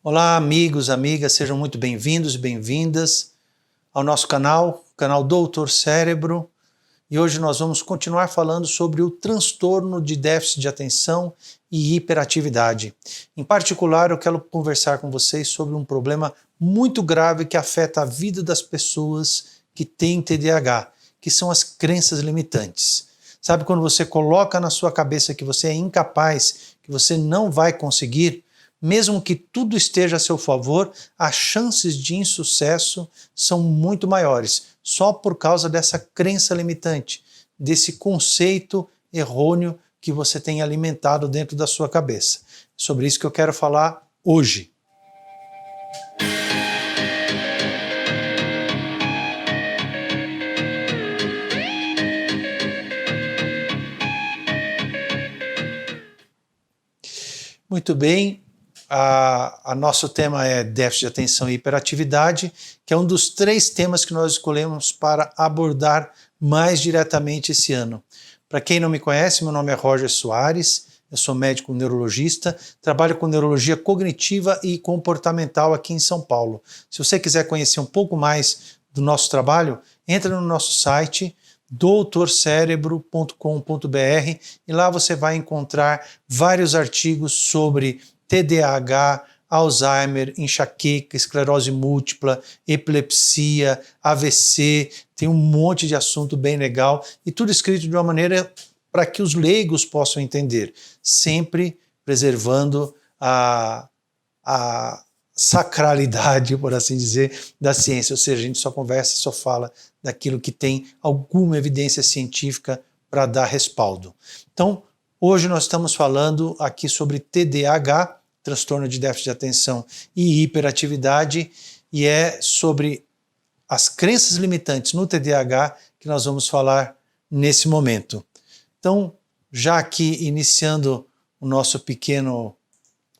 Olá, amigos, amigas, sejam muito bem-vindos e bem-vindas ao nosso canal Doutor Cérebro. E hoje nós vamos continuar falando sobre o transtorno de déficit de atenção e hiperatividade. Em particular, eu quero conversar com vocês sobre um problema muito grave que afeta a vida das pessoas que têm TDAH, que são as crenças limitantes. Sabe quando você coloca na sua cabeça que você é incapaz, que você não vai conseguir? Mesmo que tudo esteja a seu favor, as chances de insucesso são muito maiores, só por causa dessa crença limitante, desse conceito errôneo que você tem alimentado dentro da sua cabeça. Sobre isso que eu quero falar hoje. Muito bem. Nosso tema é déficit de atenção e hiperatividade, que é um dos 3 temas que nós escolhemos para abordar mais diretamente esse ano. Para quem não me conhece, meu nome é Roger Soares, eu sou médico neurologista, trabalho com neurologia cognitiva e comportamental aqui em São Paulo. Se você quiser conhecer um pouco mais do nosso trabalho, entra no nosso site doutorcerebro.com.br e lá você vai encontrar vários artigos sobre TDAH, Alzheimer, enxaqueca, esclerose múltipla, epilepsia, AVC, tem um monte de assunto bem legal e tudo escrito de uma maneira para que os leigos possam entender, sempre preservando a sacralidade, por assim dizer, da ciência, ou seja, a gente só conversa, só fala daquilo que tem alguma evidência científica para dar respaldo. Então, hoje nós estamos falando aqui sobre TDAH, transtorno de déficit de atenção e hiperatividade, e é sobre as crenças limitantes no TDAH que nós vamos falar nesse momento. Então, já aqui iniciando o nosso pequeno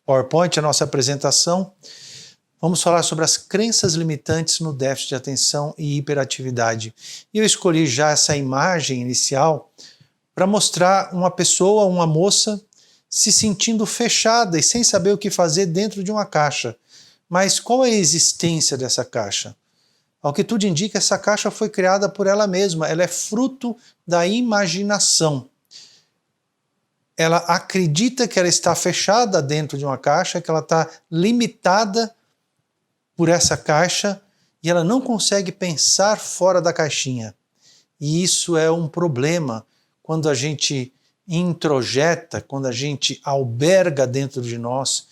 PowerPoint, a nossa apresentação, vamos falar sobre as crenças limitantes no déficit de atenção e hiperatividade. E eu escolhi já essa imagem inicial para mostrar uma pessoa, uma moça, se sentindo fechada e sem saber o que fazer dentro de uma caixa. Mas qual é a existência dessa caixa? Ao que tudo indica, essa caixa foi criada por ela mesma, ela é fruto da imaginação. Ela acredita que ela está fechada dentro de uma caixa, que ela está limitada por essa caixa e ela não consegue pensar fora da caixinha. E isso é um problema quando a gente introjeta, quando a gente alberga dentro de nós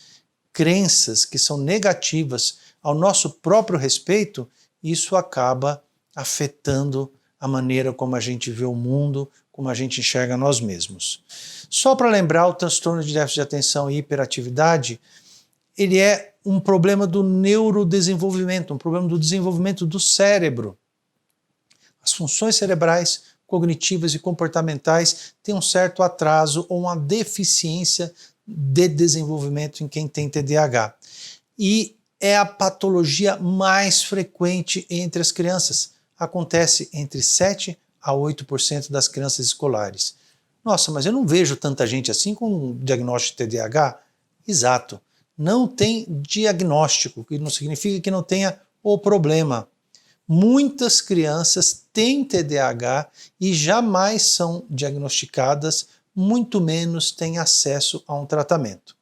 crenças que são negativas ao nosso próprio respeito, isso acaba afetando a maneira como a gente vê o mundo, como a gente enxerga nós mesmos. Só para lembrar, o transtorno de déficit de atenção e hiperatividade, ele é um problema do neurodesenvolvimento, um problema do desenvolvimento do cérebro. As funções cerebrais, cognitivas e comportamentais têm um certo atraso ou uma deficiência de desenvolvimento em quem tem TDAH. E é a patologia mais frequente entre as crianças. Acontece entre 7 a 8% das crianças escolares. Nossa, mas eu não vejo tanta gente assim com diagnóstico de TDAH? Exato. Não tem diagnóstico, que não significa que não tenha o problema. Muitas crianças têm TDAH e jamais são diagnosticadas, muito menos têm acesso a um tratamento.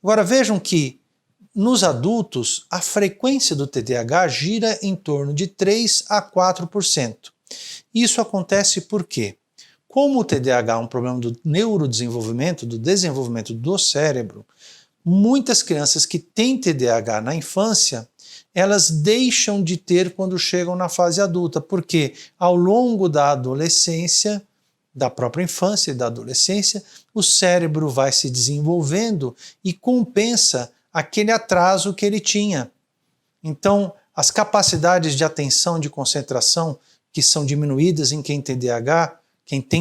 Agora vejam que nos adultos a frequência do TDAH gira em torno de 3 a 4%. Isso acontece por quê? Como o TDAH é um problema do neurodesenvolvimento, do desenvolvimento do cérebro, muitas crianças que têm TDAH na infância, elas deixam de ter quando chegam na fase adulta, porque ao longo da adolescência, da própria infância e da adolescência, o cérebro vai se desenvolvendo e compensa aquele atraso que ele tinha. Então, as capacidades de atenção, de concentração, que são diminuídas em quem tem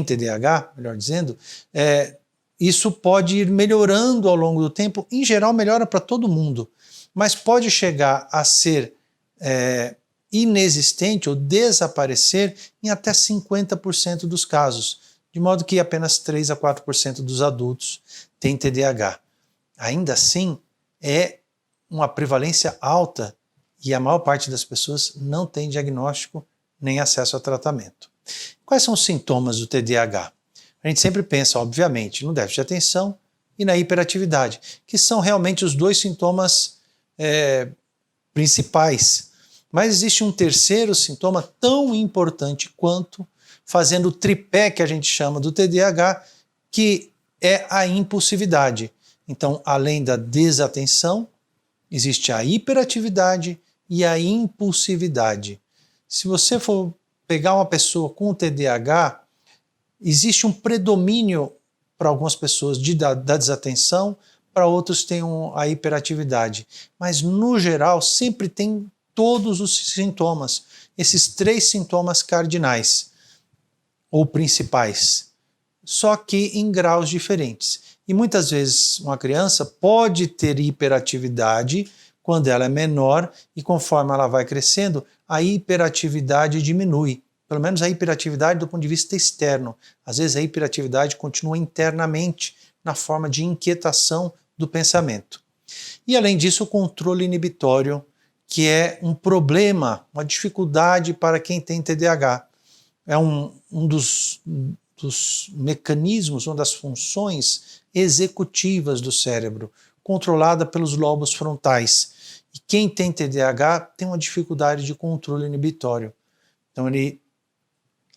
TDAH, melhor dizendo, isso pode ir melhorando ao longo do tempo, em geral melhora para todo mundo, mas pode chegar a ser inexistente ou desaparecer em até 50% dos casos, de modo que apenas 3 a 4% dos adultos têm TDAH. Ainda assim, é uma prevalência alta e a maior parte das pessoas não tem diagnóstico nem acesso a tratamento. Quais são os sintomas do TDAH? A gente sempre pensa, obviamente, no déficit de atenção e na hiperatividade, que são realmente os dois sintomas principais. Mas existe um terceiro sintoma tão importante quanto, fazendo o tripé que a gente chama do TDAH, que é a impulsividade. Então, além da desatenção, existe a hiperatividade e a impulsividade. Se você for pegar uma pessoa com TDAH, existe um predomínio para algumas pessoas da desatenção, para outros tem a hiperatividade. Mas, no geral, sempre tem todos os sintomas, esses 3 sintomas cardinais, ou principais, só que em graus diferentes. E muitas vezes uma criança pode ter hiperatividade quando ela é menor e conforme ela vai crescendo, a hiperatividade diminui. Pelo menos a hiperatividade do ponto de vista externo. Às vezes a hiperatividade continua internamente na forma de inquietação do pensamento. E além disso, o controle inibitório, que é um problema, uma dificuldade para quem tem TDAH. É um dos mecanismos, uma das funções executivas do cérebro, controlada pelos lobos frontais. E quem tem TDAH tem uma dificuldade de controle inibitório. Então ele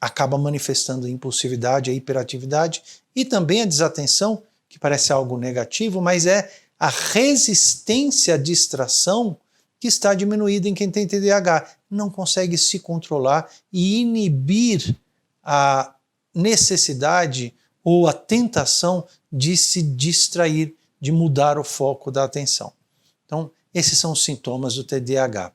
acaba manifestando a impulsividade, a hiperatividade e também a desatenção, que parece algo negativo, mas é a resistência à distração que está diminuída em quem tem TDAH. Não consegue se controlar e inibir a necessidade ou a tentação de se distrair, de mudar o foco da atenção. Então, esses são os sintomas do TDAH.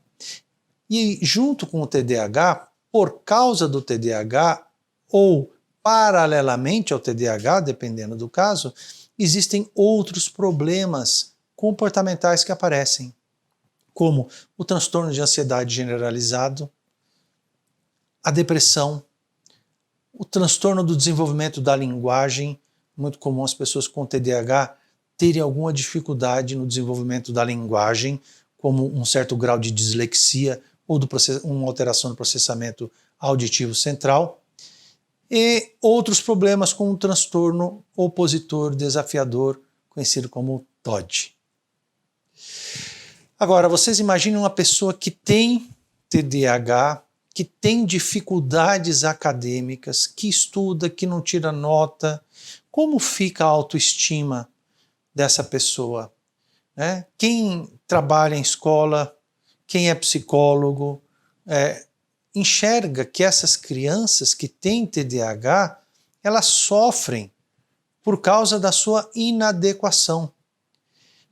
E junto com o TDAH, por causa do TDAH ou paralelamente ao TDAH, dependendo do caso, existem outros problemas comportamentais que aparecem, como o transtorno de ansiedade generalizado, a depressão, o transtorno do desenvolvimento da linguagem, muito comum as pessoas com TDAH terem alguma dificuldade no desenvolvimento da linguagem, como um certo grau de dislexia ou uma alteração no processamento auditivo central, e outros problemas como o transtorno opositor desafiador, conhecido como TOD. Agora, vocês imaginem uma pessoa que tem TDAH, que tem dificuldades acadêmicas, que estuda, que não tira nota. Como fica a autoestima dessa pessoa? Quem trabalha em escola, quem é psicólogo, enxerga que essas crianças que têm TDAH, elas sofrem por causa da sua inadequação.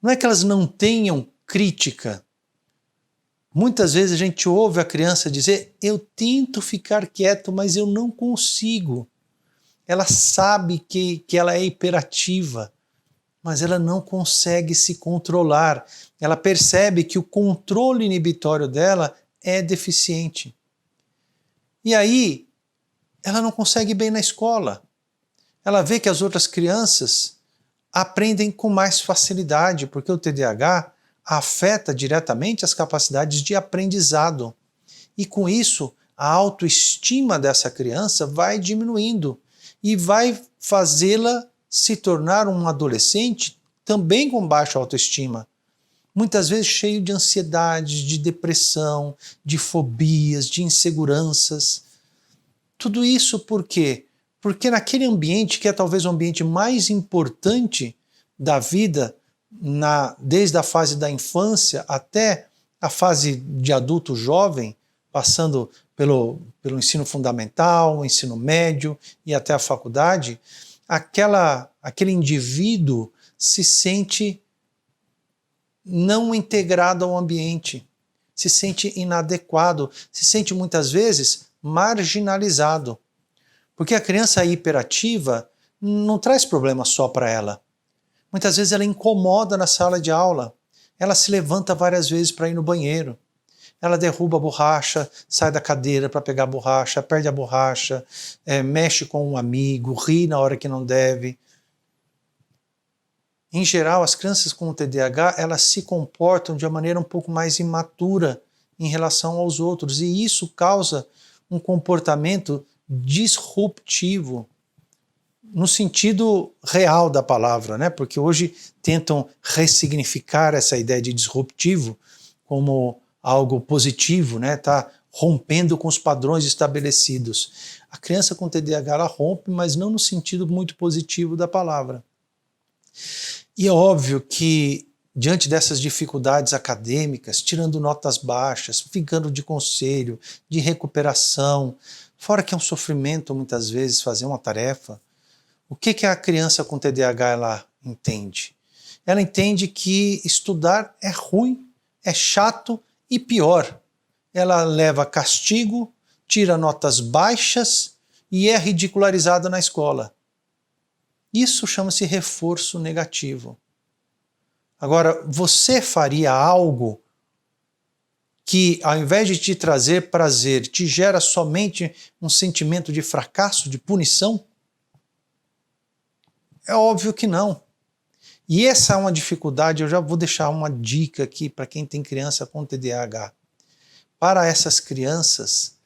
Não é que elas não tenham crítica. Muitas vezes a gente ouve a criança dizer: eu tento ficar quieto, mas eu não consigo. Ela sabe que ela é hiperativa, mas ela não consegue se controlar. Ela percebe que o controle inibitório dela é deficiente. E aí, ela não consegue ir bem na escola. Ela vê que as outras crianças aprendem com mais facilidade, porque o TDAH afeta diretamente as capacidades de aprendizado. E com isso, a autoestima dessa criança vai diminuindo e vai fazê-la se tornar um adolescente também com baixa autoestima. Muitas vezes cheio de ansiedade, de depressão, de fobias, de inseguranças. Tudo isso por quê? Porque naquele ambiente que é talvez o ambiente mais importante da vida, desde a fase da infância até a fase de adulto jovem, passando pelo ensino fundamental, o ensino médio e até a faculdade, aquele indivíduo se sente não integrado ao ambiente, se sente inadequado, se sente muitas vezes marginalizado. Porque a criança hiperativa não traz problema só para ela. Muitas vezes ela incomoda na sala de aula, ela se levanta várias vezes para ir no banheiro, ela derruba a borracha, sai da cadeira para pegar a borracha, perde a borracha, mexe com um amigo, ri na hora que não deve. Em geral, as crianças com TDAH, elas se comportam de uma maneira um pouco mais imatura em relação aos outros, e isso causa um comportamento disruptivo, no sentido real da palavra, né? Porque hoje tentam ressignificar essa ideia de disruptivo como algo positivo, né? Tá rompendo com os padrões estabelecidos. A criança com TDAH, ela rompe, mas não no sentido muito positivo da palavra. E é óbvio que, diante dessas dificuldades acadêmicas, tirando notas baixas, ficando de conselho, de recuperação, fora que é um sofrimento muitas vezes fazer uma tarefa, o que a criança com TDAH ela entende? Ela entende que estudar é ruim, é chato e pior. Ela leva castigo, tira notas baixas e é ridicularizada na escola. Isso chama-se reforço negativo. Agora, você faria algo que, ao invés de te trazer prazer, te gera somente um sentimento de fracasso, de punição? É óbvio que não. E essa é uma dificuldade, eu já vou deixar uma dica aqui para quem tem criança com TDAH. Para essas crianças,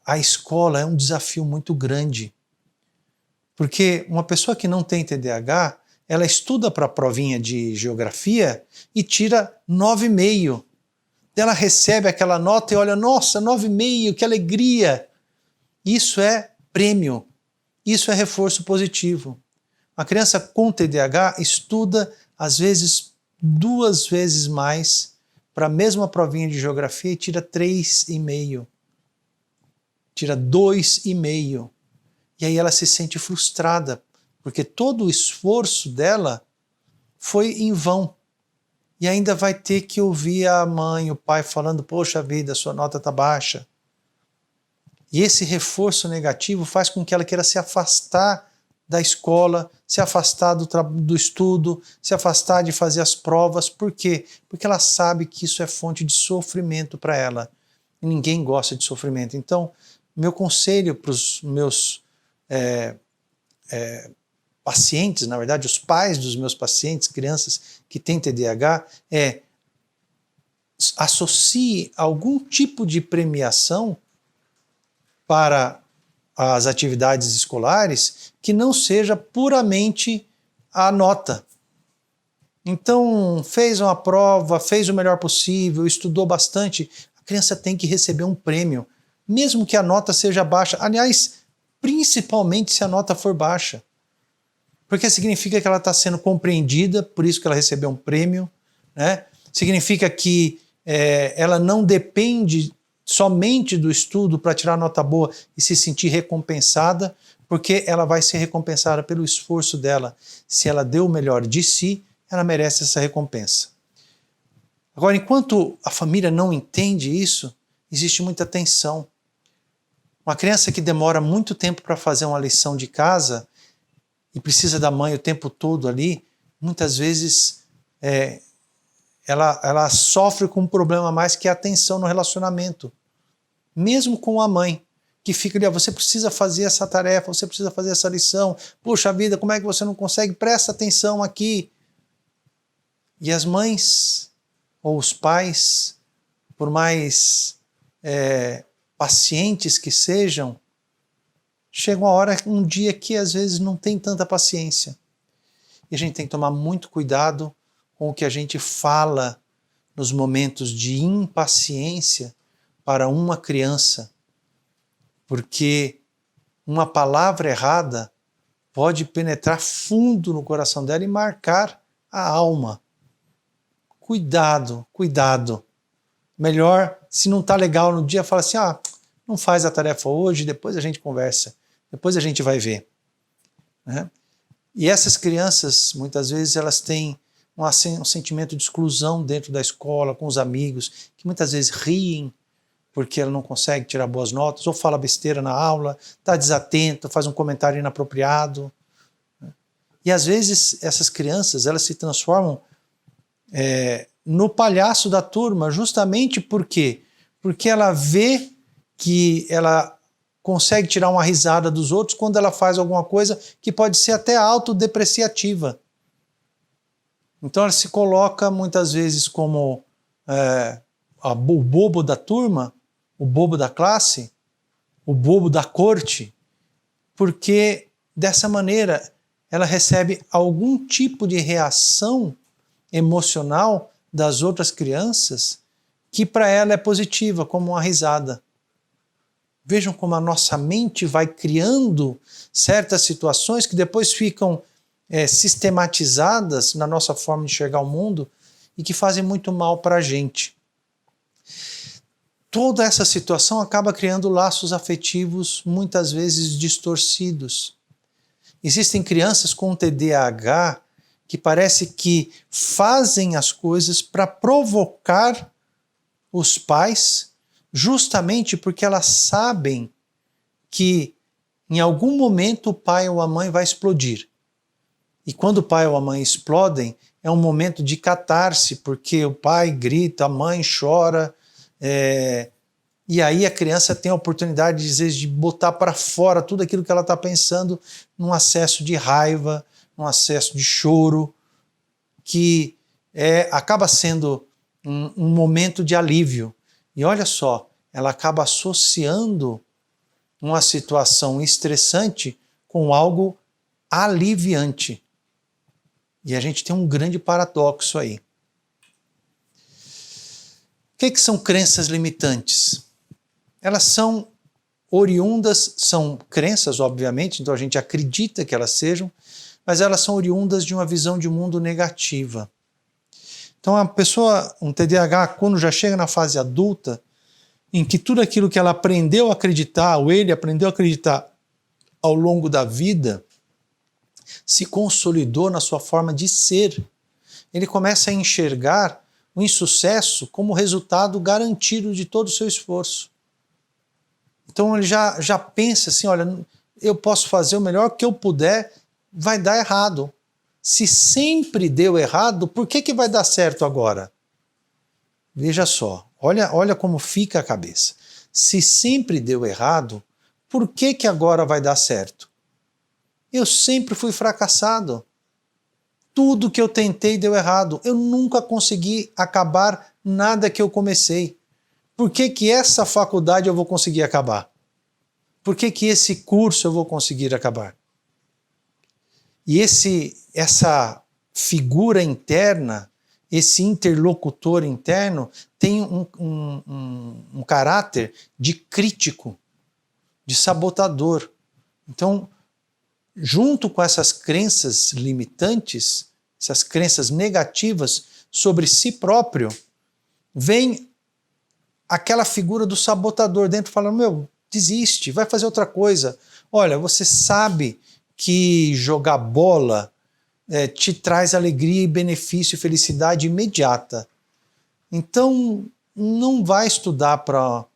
a escola é um desafio muito grande. Porque uma pessoa que não tem TDAH, ela estuda para a provinha de geografia e tira 9,5. Ela recebe aquela nota e olha, nossa, 9,5, que alegria! Isso é prêmio, isso é reforço positivo. A criança com TDAH estuda, às vezes, 2 vezes mais para a mesma provinha de geografia e tira 3,5. Tira 2,5. E aí ela se sente frustrada, porque todo o esforço dela foi em vão. E ainda vai ter que ouvir a mãe, o pai falando, poxa vida, sua nota está baixa. E esse reforço negativo faz com que ela queira se afastar da escola, se afastar do estudo, se afastar de fazer as provas. Por quê? Porque ela sabe que isso é fonte de sofrimento para ela. E ninguém gosta de sofrimento. Então, meu conselho para os meus pacientes, na verdade, os pais dos meus pacientes, crianças que têm TDAH, associe algum tipo de premiação para as atividades escolares que não seja puramente a nota. Então, fez uma prova, fez o melhor possível, estudou bastante, a criança tem que receber um prêmio, mesmo que a nota seja baixa. Aliás, principalmente se a nota for baixa. Porque significa que ela está sendo compreendida, por isso que ela recebeu um prêmio, né? Significa que ela não depende somente do estudo para tirar nota boa e se sentir recompensada, porque ela vai ser recompensada pelo esforço dela. Se ela deu o melhor de si, ela merece essa recompensa. Agora, enquanto a família não entende isso, existe muita tensão. Uma criança que demora muito tempo para fazer uma lição de casa e precisa da mãe o tempo todo ali, muitas vezes ela sofre com um problema mais que a tensão no relacionamento. Mesmo com a mãe, que fica ali, você precisa fazer essa tarefa, você precisa fazer essa lição, puxa vida, como é que você não consegue? Presta atenção aqui. E as mães ou os pais, por mais pacientes que sejam, chega uma hora, um dia que às vezes não tem tanta paciência. E a gente tem que tomar muito cuidado com o que a gente fala nos momentos de impaciência para uma criança, porque uma palavra errada pode penetrar fundo no coração dela e marcar a alma. Cuidado, cuidado. Melhor, se não está legal no dia, fala assim, não faz a tarefa hoje, depois a gente conversa, depois a gente vai ver. Né? E essas crianças, muitas vezes, elas têm um sentimento de exclusão dentro da escola, com os amigos, que muitas vezes riem porque ela não consegue tirar boas notas, ou fala besteira na aula, está desatento, faz um comentário inapropriado. E às vezes essas crianças, elas se transformam no palhaço da turma, justamente por quê? Porque ela vê que ela consegue tirar uma risada dos outros quando ela faz alguma coisa que pode ser até autodepreciativa. Então ela se coloca muitas vezes como o bobo da turma, o bobo da classe, o bobo da corte, porque dessa maneira ela recebe algum tipo de reação emocional das outras crianças que para ela é positiva, como uma risada. Vejam como a nossa mente vai criando certas situações que depois ficam sistematizadas na nossa forma de enxergar o mundo e que fazem muito mal para a gente. Toda essa situação acaba criando laços afetivos muitas vezes distorcidos. Existem crianças com TDAH que parece que fazem as coisas para provocar os pais, justamente porque elas sabem que em algum momento o pai ou a mãe vai explodir. E quando o pai ou a mãe explodem, é um momento de catarse, porque o pai grita, a mãe chora, e aí a criança tem a oportunidade, às vezes, de botar para fora tudo aquilo que ela está pensando num acesso de raiva, num acesso de choro, que acaba sendo um momento de alívio. E olha só, ela acaba associando uma situação estressante com algo aliviante. E a gente tem um grande paradoxo aí. O que são crenças limitantes? Elas são oriundas, são crenças, obviamente, então a gente acredita que elas sejam, mas elas são oriundas de uma visão de mundo negativa. Então a pessoa, um TDAH, quando já chega na fase adulta, em que tudo aquilo que ela aprendeu a acreditar, ou ele aprendeu a acreditar ao longo da vida, se consolidou na sua forma de ser. Ele começa a enxergar o insucesso como resultado garantido de todo o seu esforço. Então ele já pensa assim, olha, eu posso fazer o melhor que eu puder, vai dar errado. Se sempre deu errado, por que vai dar certo agora? Veja só, olha como fica a cabeça. Se sempre deu errado, por que agora vai dar certo? Eu sempre fui fracassado. Tudo que eu tentei deu errado. Eu nunca consegui acabar nada que eu comecei. Por que essa faculdade eu vou conseguir acabar? Por que esse curso eu vou conseguir acabar? E essa figura interna, esse interlocutor interno, tem um caráter de crítico, de sabotador. Então, junto com essas crenças limitantes, essas crenças negativas sobre si próprio, vem aquela figura do sabotador dentro falando, meu, desiste, vai fazer outra coisa. Olha, você sabe que jogar bola te traz alegria e benefício e felicidade imediata. Então, não vai estudar para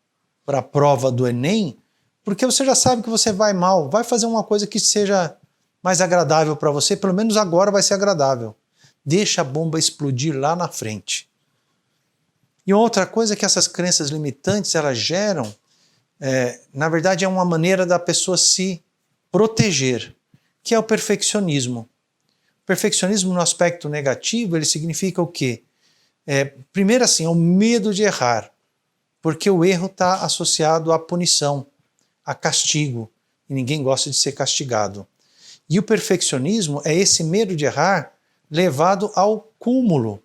a prova do Enem, porque você já sabe que você vai mal. Vai fazer uma coisa que seja mais agradável para você, pelo menos agora vai ser agradável. Deixa a bomba explodir lá na frente. E outra coisa que essas crenças limitantes elas geram, na verdade é uma maneira da pessoa se proteger, que é o perfeccionismo. O perfeccionismo no aspecto negativo, ele significa o quê? Primeiro assim, é o medo de errar, porque o erro está associado à punição, a castigo, e ninguém gosta de ser castigado. E o perfeccionismo é esse medo de errar levado ao cúmulo,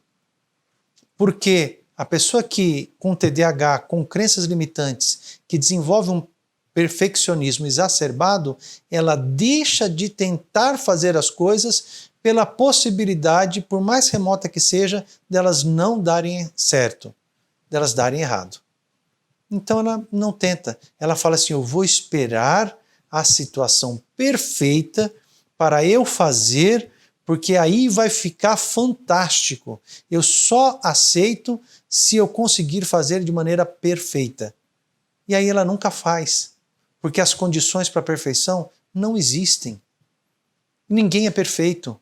porque a pessoa que com TDAH, com crenças limitantes, que desenvolve um perfeccionismo exacerbado, ela deixa de tentar fazer as coisas pela possibilidade, por mais remota que seja, delas não darem certo, delas darem errado. Então ela não tenta, ela fala assim, eu vou esperar a situação perfeita para eu fazer, porque aí vai ficar fantástico. Eu só aceito se eu conseguir fazer de maneira perfeita. E aí ela nunca faz, porque as condições para a perfeição não existem. Ninguém é perfeito.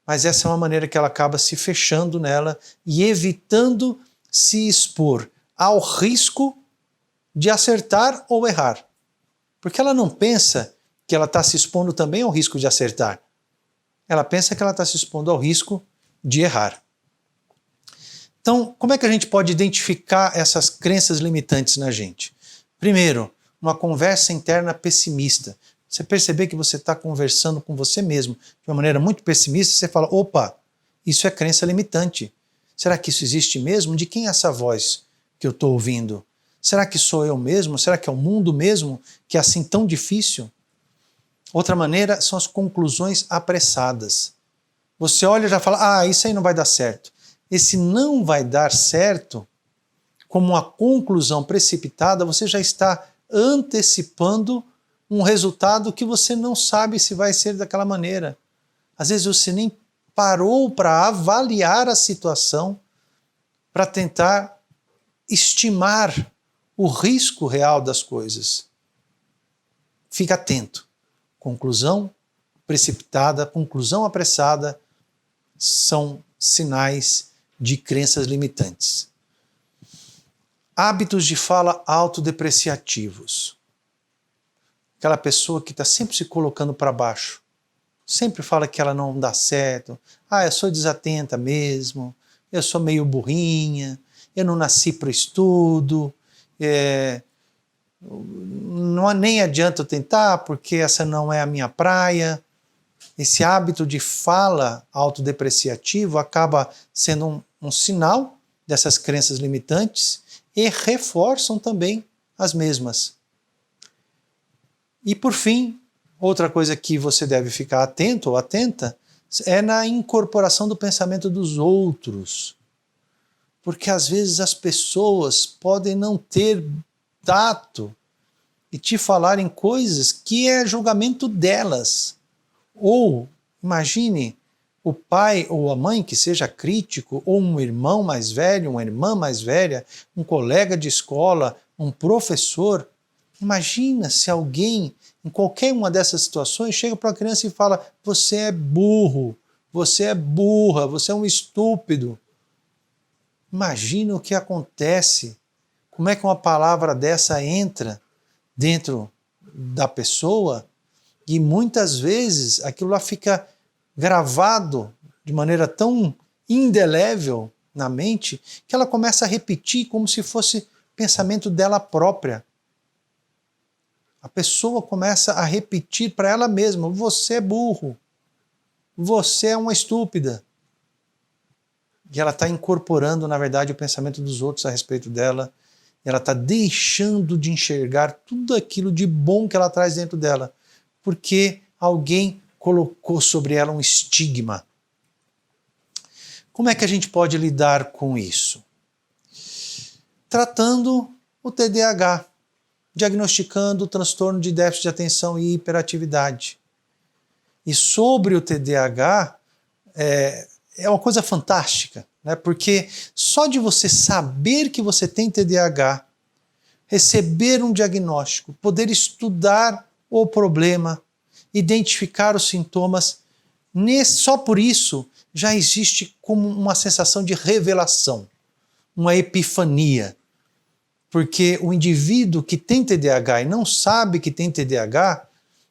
Mas essa é uma maneira que ela acaba se fechando nela e evitando se expor ao risco de acertar ou errar. Porque ela não pensa que ela está se expondo também ao risco de acertar. Ela pensa que ela está se expondo ao risco de errar. Então, como é que a gente pode identificar essas crenças limitantes na gente? Primeiro, uma conversa interna pessimista. Você perceber que você está conversando com você mesmo de uma maneira muito pessimista, você fala, opa, isso é crença limitante. Será que isso existe mesmo? De quem é essa voz que eu estou ouvindo? Será que sou eu mesmo? Será que é o mundo mesmo que é assim tão difícil? Outra maneira são as conclusões apressadas. Você olha e já fala, isso aí não vai dar certo. Esse não vai dar certo, como uma conclusão precipitada, você já está antecipando um resultado que você não sabe se vai ser daquela maneira. Às vezes você nem parou para avaliar a situação, para tentar estimar o risco real das coisas. Fica atento. Conclusão precipitada, conclusão apressada são sinais de crenças limitantes. Hábitos de fala autodepreciativos. Aquela pessoa que está sempre se colocando para baixo. Sempre fala que ela não dá certo. Eu sou desatenta mesmo. Eu sou meio burrinha. Eu não nasci para o estudo. Não nem adianta eu tentar porque essa não é a minha praia. Esse hábito de fala autodepreciativo acaba sendo um sinal dessas crenças limitantes e reforçam também as mesmas. E por fim, outra coisa que você deve ficar atento ou atenta é na incorporação do pensamento dos outros. Porque às vezes as pessoas podem não ter tato e te falarem coisas que é julgamento delas. Ou, imagine, o pai ou a mãe que seja crítico, ou um irmão mais velho, uma irmã mais velha, um colega de escola, um professor. Imagina se alguém, em qualquer uma dessas situações, chega para a criança e fala, você é burro, você é burra, você é um estúpido. Imagina o que acontece, como é que uma palavra dessa entra dentro da pessoa e muitas vezes aquilo lá fica gravado de maneira tão indelével na mente que ela começa a repetir como se fosse pensamento dela própria. A pessoa começa a repetir para ela mesma, você é burro, você é uma estúpida. E ela está incorporando, na verdade, o pensamento dos outros a respeito dela. Ela está deixando de enxergar tudo aquilo de bom que ela traz dentro dela, porque alguém colocou sobre ela um estigma. Como é que a gente pode lidar com isso? Tratando o TDAH, diagnosticando o transtorno de déficit de atenção e hiperatividade. E sobre o TDAH, é uma coisa fantástica, né? Porque só de você saber que você tem TDAH, receber um diagnóstico, poder estudar o problema, identificar os sintomas, só por isso já existe como uma sensação de revelação, uma epifania. Porque o indivíduo que tem TDAH e não sabe que tem TDAH,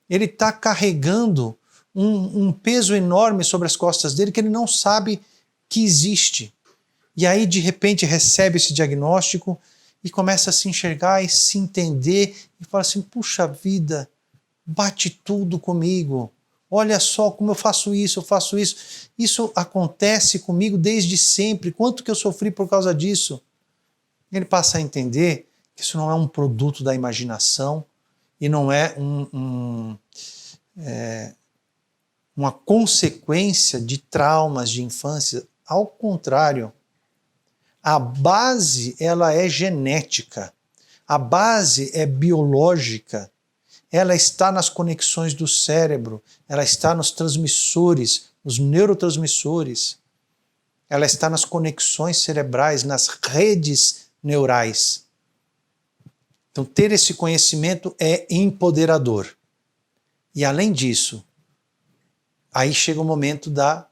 ele está carregando um peso enorme sobre as costas dele que ele não sabe que existe. E aí, de repente, recebe esse diagnóstico e começa a se enxergar e se entender e fala assim, puxa vida, bate tudo comigo. Olha só como eu faço isso, eu faço isso. Isso acontece comigo desde sempre. Quanto que eu sofri por causa disso? Ele passa a entender que isso não é um produto da imaginação e não é uma consequência de traumas de infância. Ao contrário, a base ela é genética, a base é biológica, ela está nas conexões do cérebro, ela está nos transmissores, nos neurotransmissores, ela está nas conexões cerebrais, nas redes neurais. Então, ter esse conhecimento é empoderador. E além disso, aí chega o momento da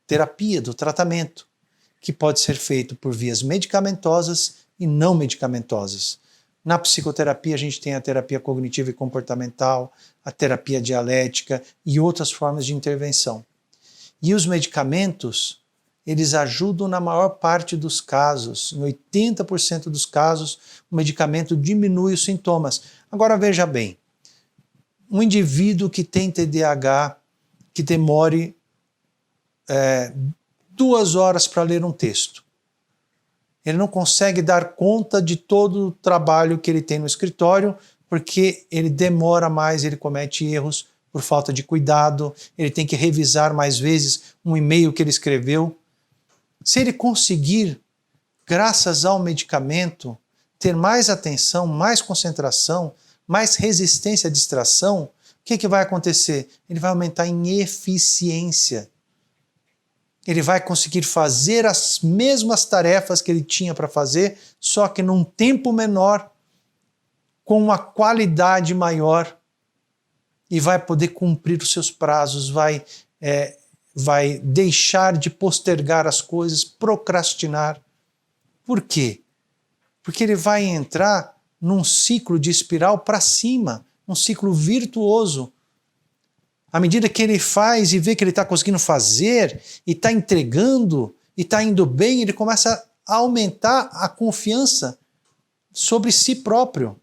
terapia, do tratamento, que pode ser feito por vias medicamentosas e não medicamentosas. Na psicoterapia a gente tem a terapia cognitiva e comportamental, a terapia dialética e outras formas de intervenção. E os medicamentos, eles ajudam na maior parte dos casos. Em 80% dos casos, o medicamento diminui os sintomas. Agora veja bem, um indivíduo que tem TDAH, que demore 2 horas para ler um texto, ele não consegue dar conta de todo o trabalho que ele tem no escritório, porque ele demora mais, ele comete erros por falta de cuidado, ele tem que revisar mais vezes um e-mail que ele escreveu. Se ele conseguir, graças ao medicamento, ter mais atenção, mais concentração, mais resistência à distração, o que vai acontecer? Ele vai aumentar em eficiência. Ele vai conseguir fazer as mesmas tarefas que ele tinha para fazer, só que num tempo menor, com uma qualidade maior, e vai poder cumprir os seus prazos, vai deixar de postergar as coisas, procrastinar. Por quê? Porque ele vai entrar num ciclo de espiral para cima, um ciclo virtuoso. À medida que ele faz e vê que ele está conseguindo fazer, e está entregando, e está indo bem, ele começa a aumentar a confiança sobre si próprio.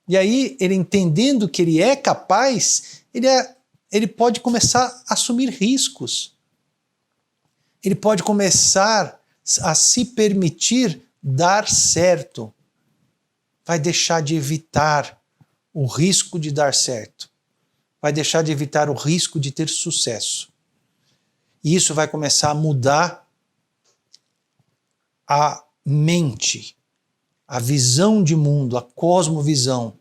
E aí, ele entendendo que ele é capaz, ele pode começar a assumir riscos. Ele pode começar a se permitir dar certo. Vai deixar de evitar o risco de dar certo. Vai deixar de evitar o risco de ter sucesso. E isso vai começar a mudar a mente, a visão de mundo, a cosmovisão.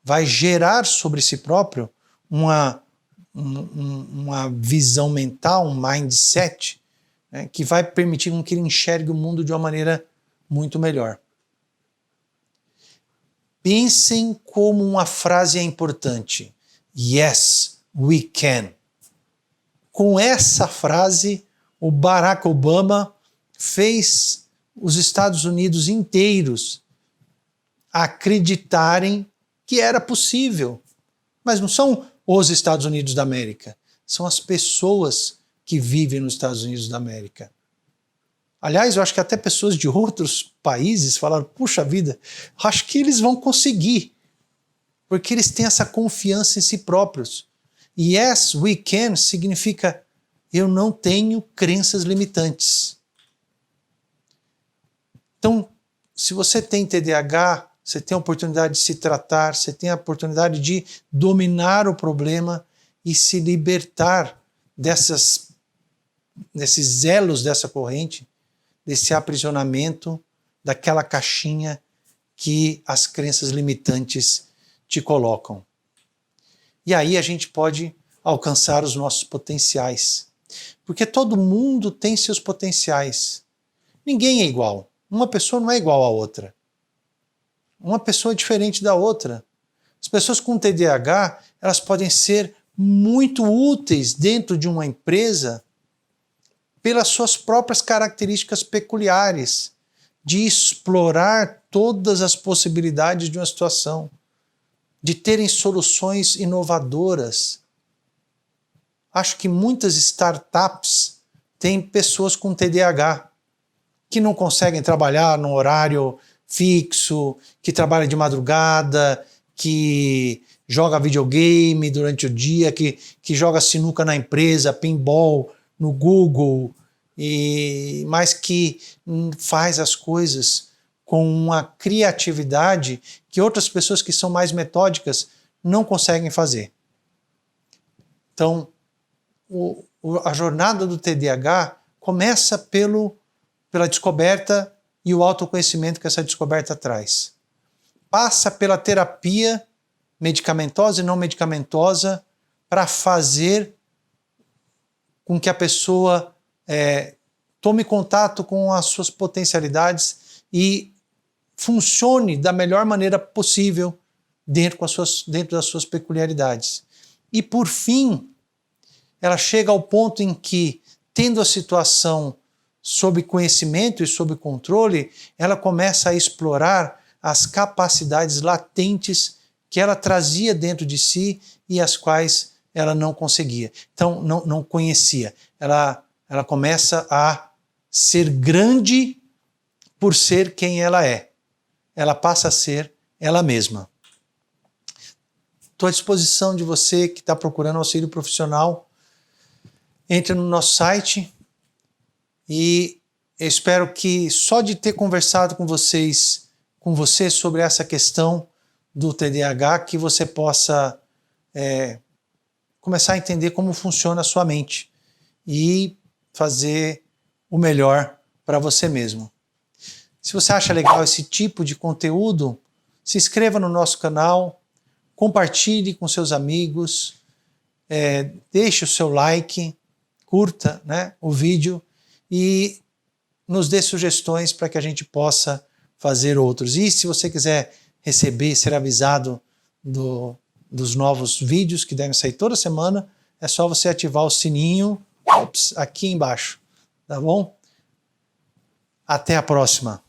Vai gerar sobre si próprio uma visão mental, um mindset, né, que vai permitir que ele enxergue o mundo de uma maneira muito melhor. Pensem como uma frase é importante. Yes, we can. Com essa frase, o Barack Obama fez os Estados Unidos inteiros acreditarem que era possível. Mas não são os Estados Unidos da América, são as pessoas que vivem nos Estados Unidos da América. Aliás, eu acho que até pessoas de outros países falaram, puxa vida, acho que eles vão conseguir. Porque eles têm essa confiança em si próprios. Yes, we can significa eu não tenho crenças limitantes. Então, se você tem TDAH, você tem a oportunidade de se tratar, você tem a oportunidade de dominar o problema e se libertar desses elos dessa corrente, desse aprisionamento, daquela caixinha que as crenças limitantes te colocam. E aí a gente pode alcançar os nossos potenciais. Porque todo mundo tem seus potenciais. Ninguém é igual. Uma pessoa não é igual à outra. Uma pessoa é diferente da outra. As pessoas com TDAH, elas podem ser muito úteis dentro de uma empresa pelas suas próprias características peculiares, de explorar todas as possibilidades de uma situação, de terem soluções inovadoras. Acho que muitas startups têm pessoas com TDAH que não conseguem trabalhar num horário fixo, que trabalha de madrugada, que joga videogame durante o dia, que joga sinuca na empresa, pinball no Google, mas que faz as coisas com uma criatividade que outras pessoas que são mais metódicas não conseguem fazer. Então, a jornada do TDAH começa pela descoberta e o autoconhecimento que essa descoberta traz. Passa pela terapia medicamentosa e não medicamentosa para fazer com que a pessoa tome contato com as suas potencialidades e funcione da melhor maneira possível dentro das suas peculiaridades. E por fim, ela chega ao ponto em que, tendo a situação sob conhecimento e sob controle, ela começa a explorar as capacidades latentes que ela trazia dentro de si e as quais ela não conseguia. Então, não conhecia. ela começa a ser grande por ser quem ela é. Ela passa a ser ela mesma. Estou à disposição de você que está procurando auxílio profissional. Entre no nosso site e eu espero que só de ter conversado com você sobre essa questão do TDAH, que você possa começar a entender como funciona a sua mente e fazer o melhor para você mesmo. Se você acha legal esse tipo de conteúdo, se inscreva no nosso canal, compartilhe com seus amigos, deixe o seu like, curta, né, o vídeo e nos dê sugestões para que a gente possa fazer outros. E se você quiser receber, ser avisado dos novos vídeos que devem sair toda semana, é só você ativar o sininho aqui embaixo, tá bom? Até a próxima!